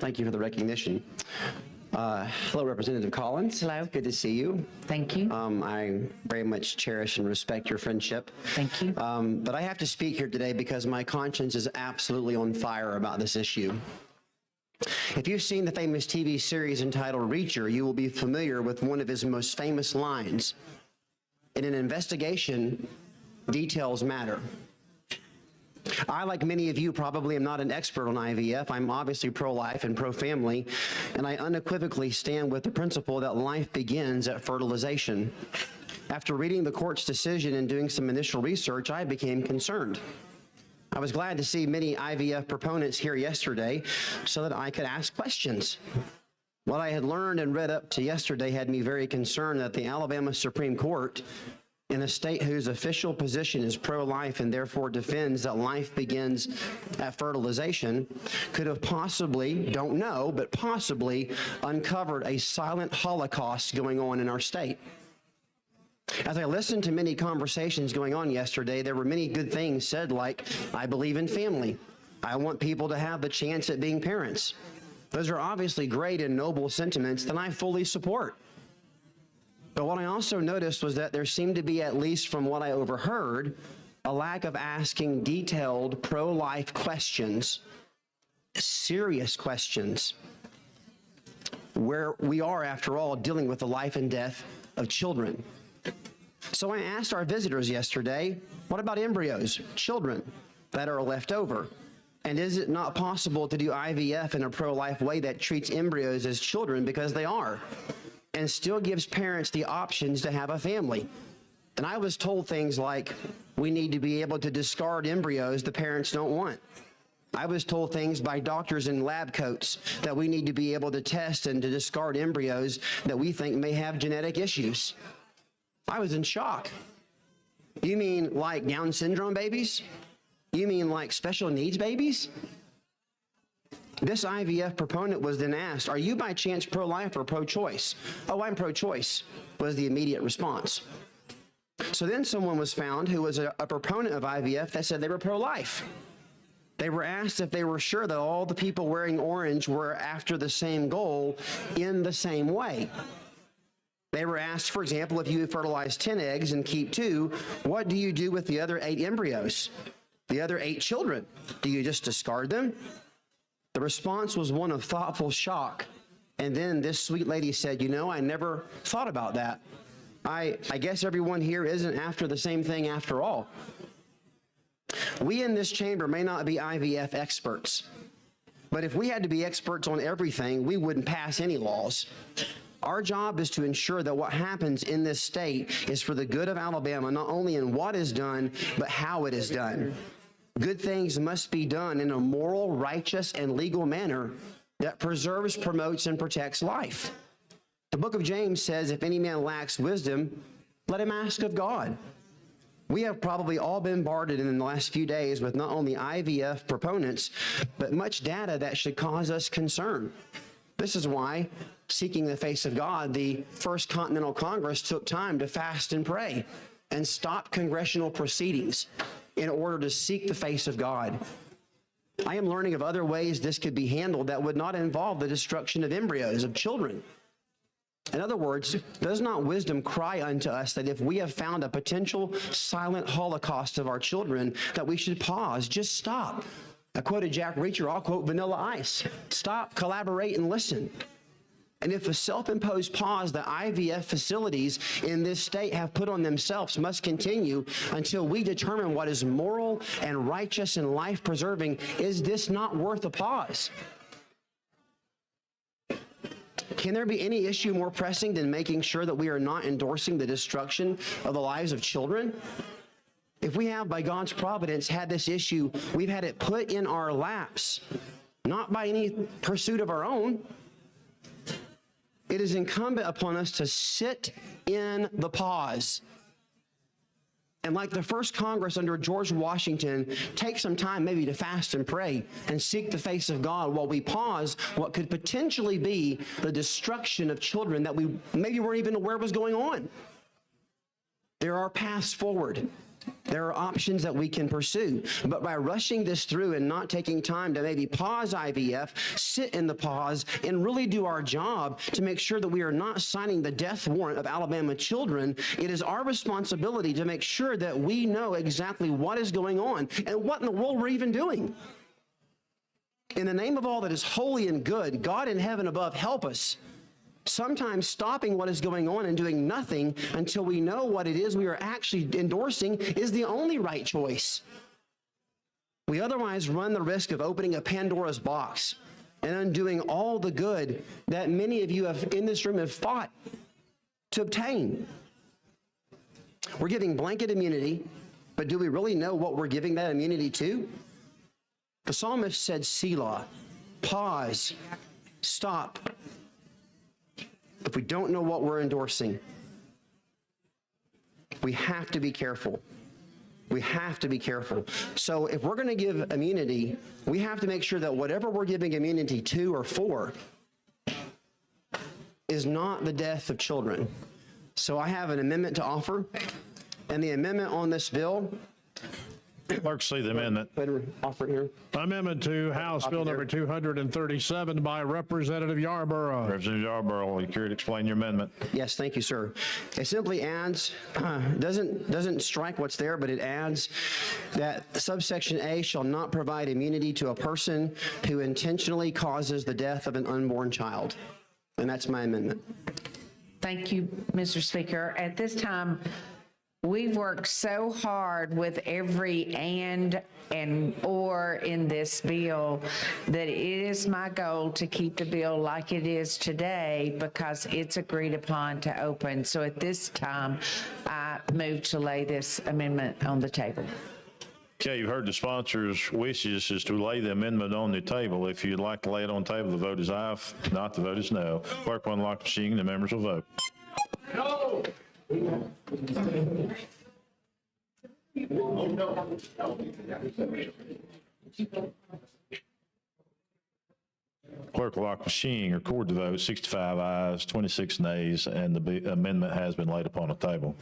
Thank you for the recognition. Hello, Representative Collins. Hello. Good to see you. Thank you. I very much cherish and respect your friendship. Thank you. But I have to speak here today because my conscience is absolutely on fire about this issue. If you've seen the famous TV series entitled Reacher, you will be familiar with one of his most famous lines. In an investigation, details matter. I, like many of you, probably am not an expert on IVF. I'm obviously pro-life and pro-family, and I unequivocally stand with the principle that life begins at fertilization. After reading the court's decision and doing some initial research, I became concerned. I was glad to see many IVF proponents here yesterday so that I could ask questions. What I had learned and read up to yesterday had me very concerned that the Alabama Supreme Court, in a state whose official position is pro-life and therefore defends that life begins at fertilization, could have possibly, don't know, but possibly uncovered a silent Holocaust going on in our state. As I listened to many conversations going on yesterday, there were many good things said, like, I believe in family. I want people to have the chance at being parents. Those are obviously great and noble sentiments that I fully support. But what I also noticed was that there seemed to be, at least from what I overheard, a lack of asking detailed pro-life questions, serious questions, where we are, after all, dealing with the life and death of children. So I asked our visitors yesterday, what about embryos, children that are left over? And is it not possible to do IVF in a pro-life way that treats embryos as children, because they are, and still gives parents the options to have a family? And I was told things like, we need to be able to discard embryos the parents don't want. I was told things by doctors in lab coats that we need to be able to test and to discard embryos that we think may have genetic issues. I was in shock. You mean like Down syndrome babies? You mean like special needs babies? This IVF proponent was then asked, are you by chance pro-life or pro-choice? Oh, I'm pro-choice, was the immediate response. So then someone was found who was a proponent of IVF that said they were pro-life. They were asked if they were sure that all the people wearing orange were after the same goal in the same way. They were asked, for example, if you fertilize 10 eggs and keep 2, what do you do with the other 8 embryos? The other 8 children? Do you just discard them? The response was one of thoughtful shock. And then this sweet lady said, you know, I never thought about that. I guess everyone here isn't after the same thing after all. We in this chamber may not be IVF experts, but if we had to be experts on everything, we wouldn't pass any laws. Our job is to ensure that what happens in this state is for the good of Alabama, not only in what is done, but how it is done. Good things must be done in a moral, righteous, and legal manner that preserves, promotes, and protects life. The book of James says, if any man lacks wisdom, let him ask of God. We have probably all been bombarded in the last few days with not only IVF proponents, but much data that should cause us concern. This is why, seeking the face of God, the First Continental Congress took time to fast and pray and stop congressional proceedings in order to seek the face of God. I am learning of other ways this could be handled that would not involve the destruction of embryos, of children. In other words, does not wisdom cry unto us that if we have found a potential silent holocaust of our children, that we should pause, just stop? I quoted Jack Reacher, I'll quote Vanilla Ice. Stop, collaborate, and listen. And if a self-imposed pause that IVF facilities in this state have put on themselves must continue until we determine what is moral and righteous and life-preserving, is this not worth a pause? Can there be any issue more pressing than making sure that we are not endorsing the destruction of the lives of children? If we have, by God's providence, had this issue, we've had it put in our laps, not by any pursuit of our own. It is incumbent upon us to sit in the pause. And like the first Congress under George Washington, take some time maybe to fast and pray and seek the face of God while we pause what could potentially be the destruction of children that we maybe weren't even aware was going on. There are paths forward. There are options that we can pursue, but by rushing this through and not taking time to maybe pause IVF, sit in the pause, and really do our job to make sure that we are not signing the death warrant of Alabama children, it is our responsibility to make sure that we know exactly what is going on and what in the world we're even doing. In the name of all that is holy and good, God in heaven above, help us. Sometimes stopping what is going on and doing nothing until we know what it is we are actually endorsing is the only right choice. We otherwise run the risk of opening a Pandora's box and undoing all the good that many of you in this room have fought to obtain. We're giving blanket immunity, but do we really know what we're giving that immunity to? The psalmist said, Selah, pause, stop. If we don't know what we're endorsing, we have to be careful. We have to be careful. So if we're going to give immunity, we have to make sure that whatever we're giving immunity to or for is not the death of children. So I have an amendment to offer, and the amendment on this bill. Clerk, see the amendment. Offer it here. Amendment to House Bill number 237 by Representative Yarbrough. Representative Yarbrough, will you care to explain your amendment? Yes, thank you, sir. It simply adds, doesn't strike what's there, but it adds that subsection A shall not provide immunity to a person who intentionally causes the death of an unborn child. And that's my amendment. Thank you, Mr. Speaker. At this time, we've worked so hard with every and or in this bill that it is my goal to keep the bill like it is today because it's agreed upon to open. So at this time, I move to lay this amendment on the table. Okay, you've heard the sponsor's wishes is to lay the amendment on the table. If you'd like to lay it on the table, the vote is aye. If not, the vote is no. Clerk will unlock the machine and the members will vote. No. Clerk will lock the machine, record the vote, 65 ayes, 26 nays, and the amendment has been laid upon the table.